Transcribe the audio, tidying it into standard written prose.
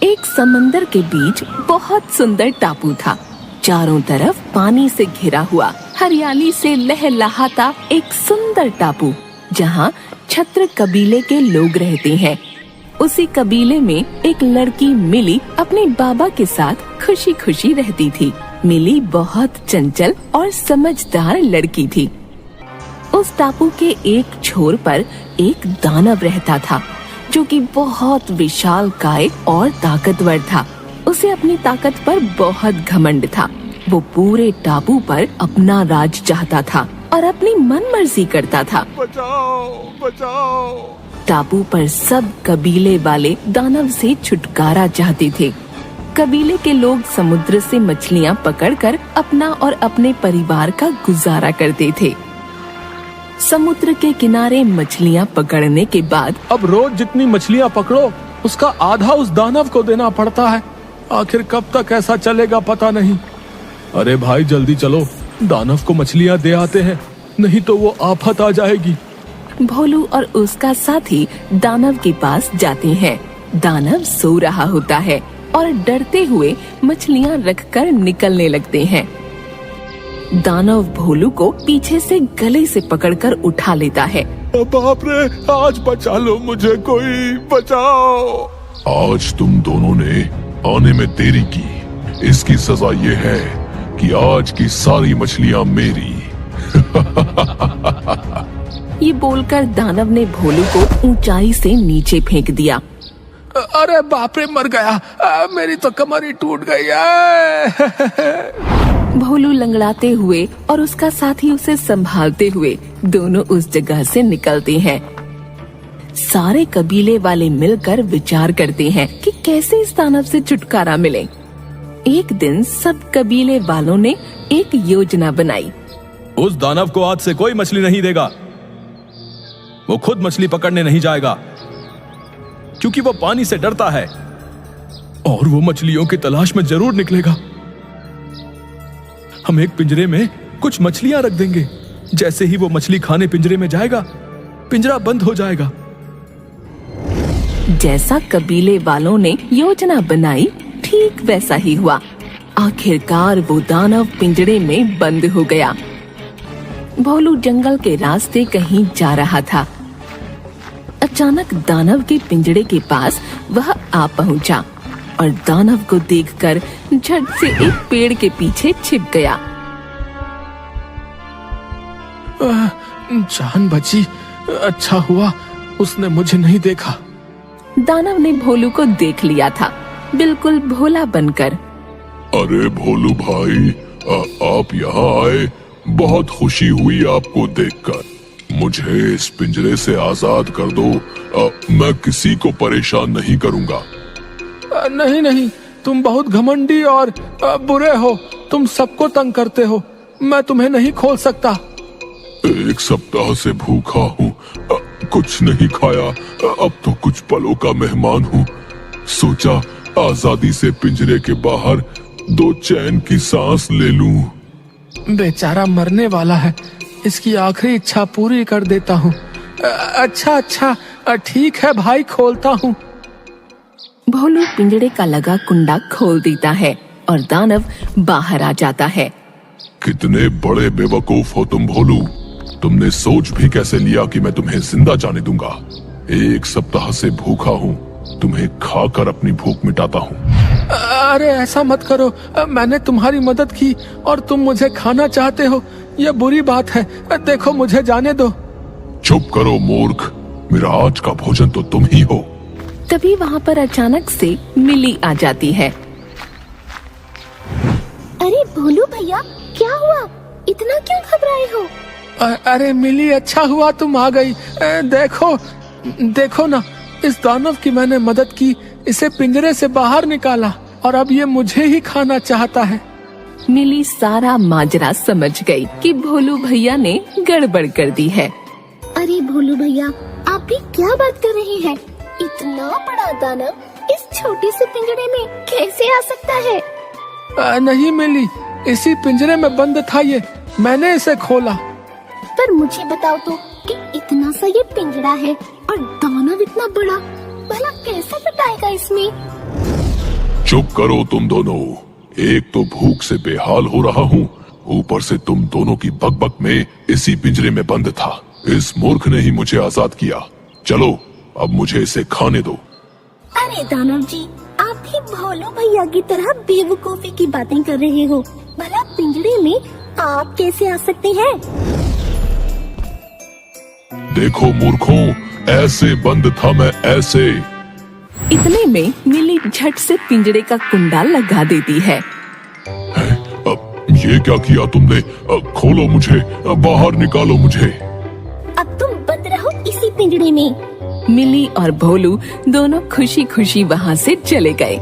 एक समंदर के बीच बहुत सुंदर टापू था। चारों तरफ पानी से घिरा हुआ, हरियाली से लहलहाता एक सुंदर टापू, जहाँ छत्र कबीले के लोग रहते हैं। उसी कबीले में एक लड़की मिली अपने बाबा के साथ खुशी खुशी रहती थी। मिली बहुत चंचल और समझदार लड़की थी। उस टापू के एक छोर पर एक दानव रहता था, जो कि बहुत विशालकाय और ताकतवर था। उसे अपनी ताकत पर बहुत घमंड था। वो पूरे टापू पर अपना राज चाहता था और अपनी मनमर्जी करता था। बचाओ, बचाओ। टापू पर सब कबीले वाले दानव से छुटकारा चाहते थे। कबीले के लोग समुद्र से मछलियाँ पकड़कर अपना और अपने परिवार का गुजारा करते थे। समुद्र के किनारे मछलियाँ पकड़ने के बाद अब रोज जितनी मछलियाँ पकड़ो उसका आधा उस दानव को देना पड़ता है। आखिर कब तक ऐसा चलेगा पता नहीं। अरे भाई जल्दी चलो, दानव को मछलियाँ दे आते हैं, नहीं तो वो आफत आ जाएगी। भोलू और उसका साथी दानव के पास जाते हैं। दानव सो रहा होता है और डरते हुए मछलियाँ रखकर निकलने लगते हैं। दानव भोलू को पीछे से गले से पकड़कर उठा लेता है। बाप रे, आज बचा लो मुझे, कोई बचाओ। आज तुम दोनों ने आने में देरी की, इसकी सजा ये है कि आज की सारी मछलियाँ मेरी। ये बोलकर दानव ने भोलू को ऊंचाई से नीचे फेंक दिया। अरे बाप रे, मर गया। मेरी तो कमर ही टूट गई। भोलू लंगड़ाते हुए और उसका साथी उसे संभालते हुए दोनों उस जगह से निकलते हैं। सारे कबीले वाले मिलकर विचार करते हैं कि कैसे इस दानव से छुटकारा मिले। एक दिन सब कबीले वालों ने एक योजना बनाई। उस दानव को आज से कोई मछली नहीं देगा। वो खुद मछली पकड़ने नहीं जाएगा, क्योंकि वो पानी से डरता है, और वो मछलियों की तलाश में जरूर निकलेगा। हम एक पिंजरे में कुछ मछलियां रख देंगे। जैसे ही वो मछली खाने पिंजरे में जाएगा, पिंजरा बंद हो जाएगा। जैसा कबीले वालों ने योजना बनाई, ठीक वैसा ही हुआ। आखिरकार वो दानव पिंजरे में बंद हो गया। भोलू जंगल के रास्ते कहीं जा रहा था। अचानक दानव के पिंजरे के पास वह आ पहुंचा और दानव को देखकर झट से एक पेड़ के पीछे छिप गया। जान बची, अच्छा हुआ उसने मुझे नहीं देखा। दानव ने भोलू को देख लिया था, बिल्कुल भोला बनकर। अरे भोलू भाई, आप यहाँ आए, बहुत खुशी हुई आपको देखकर। मुझे इस पिंजरे से आजाद कर दो, मैं किसी को परेशान नहीं करूँगा। नहीं नहीं, तुम बहुत घमंडी और बुरे हो। तुम सबको तंग करते हो। मैं तुम्हें नहीं खोल सकता। एक सप्ताह से भूखा हूँ, कुछ नहीं खाया। अब तो कुछ पलों का मेहमान हूँ। सोचा आजादी से पिंजरे के बाहर दो चैन की सांस ले लूं। बेचारा मरने वाला है, इसकी आखिरी इच्छा पूरी कर देता हूँ। अच्छा, ठीक है भाई, खोलता हूँ। भोलू पिंजरे का लगा कुंडा खोल देता है और दानव बाहर आ जाता है। कितने बड़े बेवकूफ हो तुम भोलू। तुमने सोच भी कैसे लिया कि मैं तुम्हें जिंदा जाने दूंगा। एक सप्ताह से भूखा हूँ, तुम्हें खाकर अपनी भूख मिटाता हूँ। अरे ऐसा मत करो, मैंने तुम्हारी मदद की और तुम मुझे खाना चाहते हो, यह बुरी बात है। देखो, मुझे जाने दो। चुप करो मूर्ख, मेरा आज का भोजन तो तुम ही हो। तभी वहाँ पर अचानक से मिली आ जाती है। अरे भोलू भैया, क्या हुआ? इतना क्यों घबराए हो? अरे मिली, अच्छा हुआ तुम आ गई। देखो ना, इस दानव की मैंने मदद की, इसे पिंजरे से बाहर निकाला और अब ये मुझे ही खाना चाहता है। मिली सारा माजरा समझ गई कि भोलू भैया ने गड़बड़ कर दी है। अरे भोलू भैया, आप भी क्या बात कर रहे हैं? इतना बड़ा दानव इस छोटे से पिंजरे में कैसे आ सकता है? नहीं मिली, इसी पिंजरे में बंद था ये, मैंने इसे खोला। पर मुझे बताओ तो कि इतना सा ये पिंजरा है और दानव इतना बड़ा, भला कैसे फिट आएगा इसमें? चुप करो तुम दोनों। एक तो भूख से बेहाल हो रहा हूँ, ऊपर से तुम दोनों की बकबक में इसी पिंजरे में बंद था। इस मूर्ख ने ही मुझे आजाद किया। चलो अब मुझे इसे खाने दो। अरे दानव जी, आप भी भोलू भैया की तरह बेवकूफी की बातें कर रहे हो। भला पिंजरे में आप कैसे आ सकते हैं? देखो मूर्खों, ऐसे बंद था मैं, ऐसे। इतने में मिली झट से पिंजरे का कुंडा लगा देती है। ये क्या किया तुमने? खोलो मुझे, बाहर निकालो मुझे। अब तुम बंद रहो इसी पिंजरे में। मिली और भोलू दोनों खुशी खुशी वहाँ से चले गए।